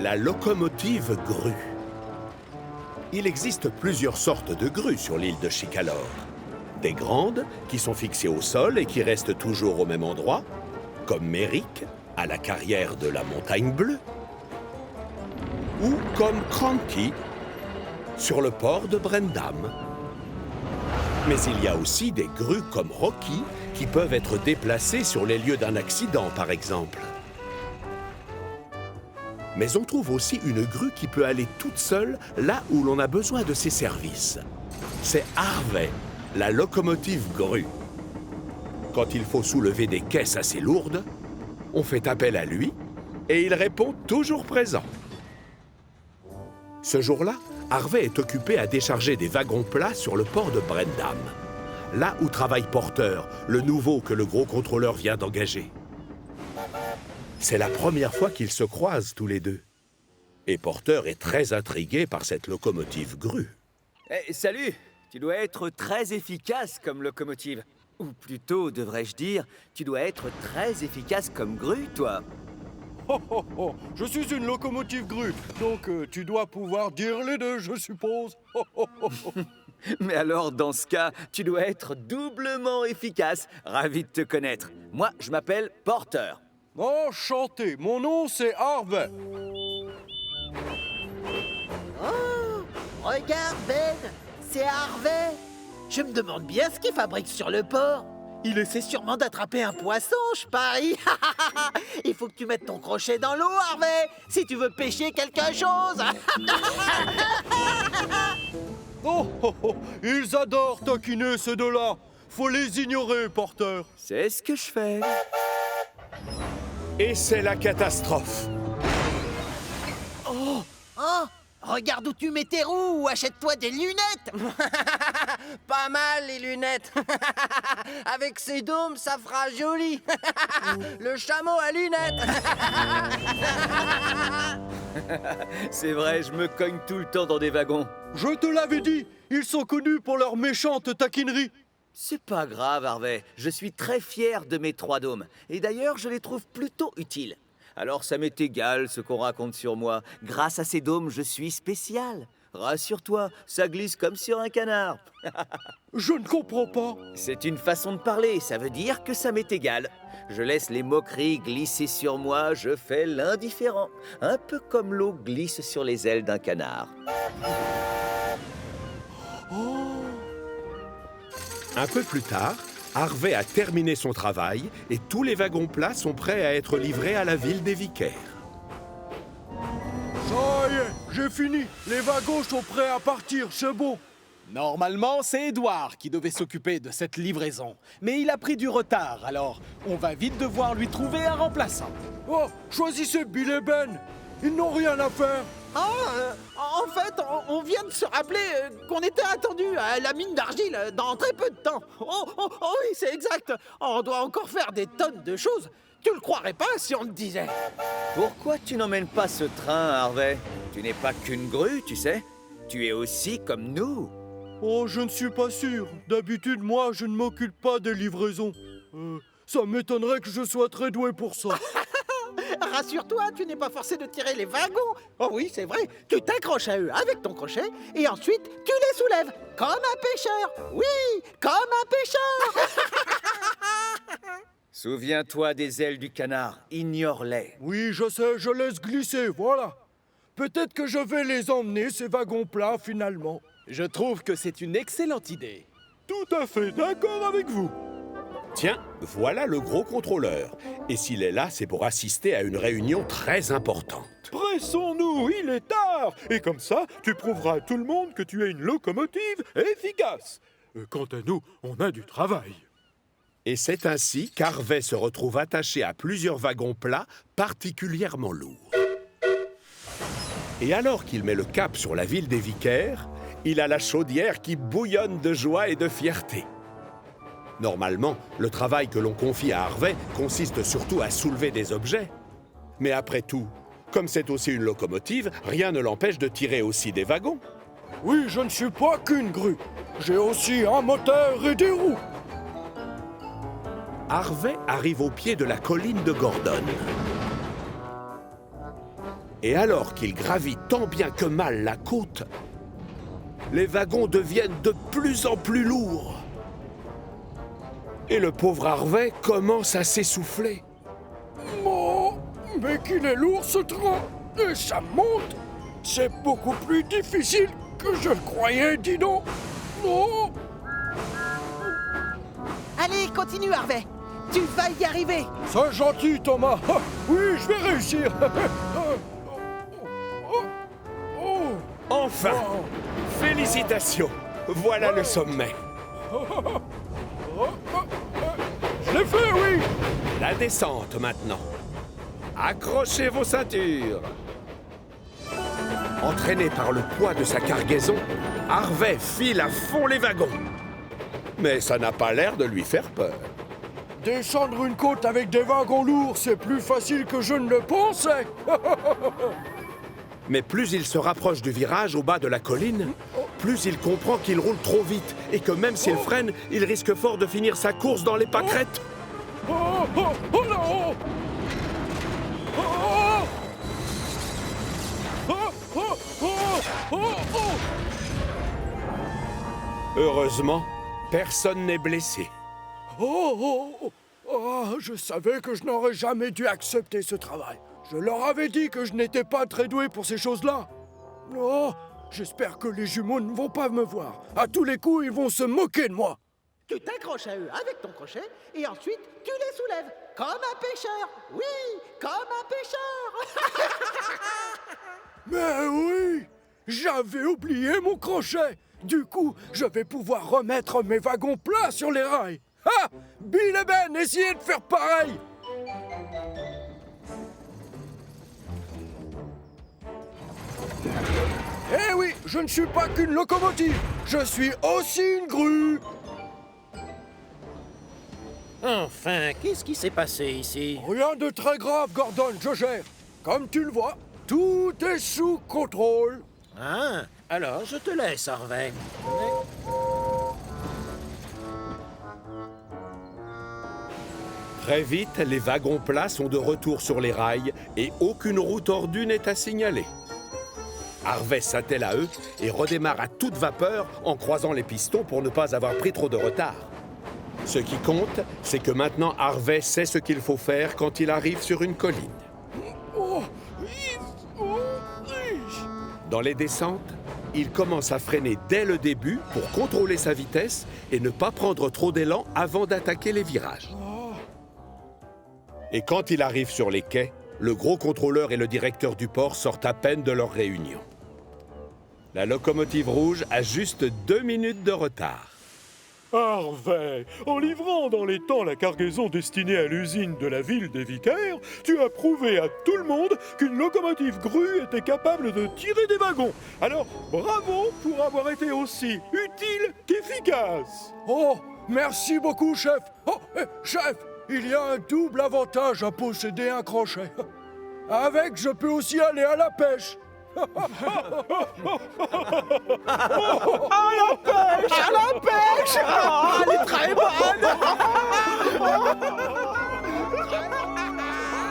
la locomotive grue. Il existe plusieurs sortes de grues sur l'île de Chicalor. Des grandes, qui sont fixées au sol et qui restent toujours au même endroit, comme Méric, à la carrière de la Montagne Bleue, ou comme Cranky, sur le port de Brendam. Mais il y a aussi des grues comme Rocky, qui peuvent être déplacées sur les lieux d'un accident, par exemple. Mais on trouve aussi une grue qui peut aller toute seule là où l'on a besoin de ses services. C'est Harvey, la locomotive grue. Quand il faut soulever des caisses assez lourdes, on fait appel à lui et il répond toujours présent. Ce jour-là, Harvey est occupé à décharger des wagons plats sur le port de Brendam, là où travaille Porter, le nouveau que le gros contrôleur vient d'engager. C'est la première fois qu'ils se croisent tous les deux. Et Porter est très intrigué par cette locomotive grue. Hey, salut! Tu dois être très efficace comme locomotive. Ou plutôt, devrais-je dire, tu dois être très efficace comme grue, toi. Oh, oh, oh. Je suis une locomotive grue, donc tu dois pouvoir dire les deux, je suppose. Oh, oh, oh, oh. Mais alors, dans ce cas, tu dois être doublement efficace. Ravi de te connaître. Moi, je m'appelle Porter. Enchanté, mon nom c'est Harvey. Oh, regarde Ben, c'est Harvey. Je me demande bien ce qu'il fabrique sur le port. Il essaie sûrement d'attraper un poisson, je parie. Il faut que tu mettes ton crochet dans l'eau, Harvey, si tu veux pêcher quelque chose. Oh, oh, oh. Ils adorent taquiner ces deux-là. Faut les ignorer, Porter. C'est ce que je fais. Et c'est la catastrophe. Oh, regarde où tu mets tes roues ou achète-toi des lunettes. Pas mal les lunettes. Avec ces dômes, ça fera joli. Le chameau à lunettes. C'est vrai, je me cogne tout le temps dans des wagons. Je te l'avais dit, ils sont connus pour leur méchante taquinerie. C'est pas grave, Harvey. Je suis très fier de mes 3 dômes. Et d'ailleurs, je les trouve plutôt utiles. Alors ça m'est égal ce qu'on raconte sur moi. Grâce à ces dômes, je suis spécial. Rassure-toi, ça glisse comme sur un canard. Je ne comprends pas. C'est une façon de parler, ça veut dire que ça m'est égal. Je laisse les moqueries glisser sur moi, je fais l'indifférent. Un peu comme l'eau glisse sur les ailes d'un canard. Un peu plus tard, Harvey a terminé son travail et tous les wagons plats sont prêts à être livrés à la ville des Vicaires. Ça y est, j'ai fini. Les wagons sont prêts à partir, c'est bon. Normalement, c'est Edward qui devait s'occuper de cette livraison. Mais il a pris du retard, alors on va vite devoir lui trouver un remplaçant. Oh, choisissez Bill et Ben. Ils n'ont rien à faire. En fait, on vient de se rappeler qu'on était attendu à la mine d'argile dans très peu de temps. Oh oui, c'est exact. On doit encore faire des tonnes de choses. Tu le croirais pas si on te disait. Pourquoi tu n'emmènes pas ce train, Harvey? Tu n'es pas qu'une grue, tu sais. Tu es aussi comme nous. Oh, je ne suis pas sûr. D'habitude, moi, je ne m'occupe pas des livraisons. Ça m'étonnerait que je sois très doué pour ça. Rassure-toi, tu n'es pas forcé de tirer les wagons. Oh oui, c'est vrai. Tu t'accroches à eux avec ton crochet et ensuite tu les soulèves. Comme un pêcheur. Oui, comme un pêcheur. Souviens-toi des ailes du canard, ignore-les. Oui, je sais, je laisse glisser, voilà. Peut-être que je vais les emmener, ces wagons plats, finalement. Je trouve que c'est une excellente idée. Tout à fait d'accord avec vous. Tiens, voilà le gros contrôleur. Et s'il est là, c'est pour assister à une réunion très importante. Pressons-nous, il est tard. Et comme ça, tu prouveras à tout le monde que tu es une locomotive efficace. Quant à nous, on a du travail. Et c'est ainsi qu'Harvey se retrouve attaché à plusieurs wagons plats particulièrement lourds. Et alors qu'il met le cap sur la ville des Vicaires, il a la chaudière qui bouillonne de joie et de fierté. Normalement, le travail que l'on confie à Harvey consiste surtout à soulever des objets. Mais après tout, comme c'est aussi une locomotive, rien ne l'empêche de tirer aussi des wagons. Oui, je ne suis pas qu'une grue. J'ai aussi un moteur et des roues. Harvey arrive au pied de la colline de Gordon. Et alors qu'il gravit tant bien que mal la côte, les wagons deviennent de plus en plus lourds. Et le pauvre Harvey commence à s'essouffler. Oh, mais qu'il est lourd ce train! Et ça monte! C'est beaucoup plus difficile que je le croyais, dis donc! Oh! Allez, continue, Harvey. Tu vas y arriver. C'est gentil, Thomas! Ah, oui, je vais réussir! Enfin! Félicitations! Voilà le sommet. Je l'ai fait, oui! La descente maintenant. Accrochez vos ceintures. Entraîné par le poids de sa cargaison, Harvey file à fond les wagons. Mais ça n'a pas l'air de lui faire peur. Descendre une côte avec des wagons lourds, c'est plus facile que je ne le pensais! Mais plus il se rapproche du virage au bas de la colline, plus il comprend qu'il roule trop vite et que même s'il freine, il risque fort de finir sa course dans les pâquerettes. Oh, oh, oh non! Oh, oh, oh, oh, oh, oh, oh. Heureusement, personne n'est blessé. Oh, oh, oh. Oh, je savais que je n'aurais jamais dû accepter ce travail. Je leur avais dit que je n'étais pas très doué pour ces choses-là. Oh, j'espère que les jumeaux ne vont pas me voir. À tous les coups, ils vont se moquer de moi. Tu t'accroches à eux avec ton crochet et ensuite tu les soulèves. Comme un pêcheur. Oui, comme un pêcheur. Mais oui, j'avais oublié mon crochet. Du coup, je vais pouvoir remettre mes wagons plats sur les rails. Ah! Bill et Ben, essayez de faire pareil! Eh oui, je ne suis pas qu'une locomotive, je suis aussi une grue! Enfin, qu'est-ce qui s'est passé ici? Rien de très grave, Gordon, je gère. Comme tu le vois, tout est sous contrôle. Ah, alors je te laisse, Harvey. Très vite, les wagons plats sont de retour sur les rails et aucune roue tordue n'est à signaler. Harvey s'attelle à eux et redémarre à toute vapeur en croisant les pistons pour ne pas avoir pris trop de retard. Ce qui compte, c'est que maintenant Harvey sait ce qu'il faut faire quand il arrive sur une colline. Dans les descentes, il commence à freiner dès le début pour contrôler sa vitesse et ne pas prendre trop d'élan avant d'attaquer les virages. Et quand il arrive sur les quais, le gros contrôleur et le directeur du port sortent à peine de leur réunion. La locomotive rouge a juste 2 minutes de retard. Harvey, en livrant dans les temps la cargaison destinée à l'usine de la ville des Vicaires, tu as prouvé à tout le monde qu'une locomotive grue était capable de tirer des wagons. Alors, bravo pour avoir été aussi utile qu'efficace. Oh, merci beaucoup, chef. Oh, chef, il y a un double avantage à posséder un crochet. Avec, je peux aussi aller à la pêche. À la pêche! À la pêche! Oh, elle est très bonne!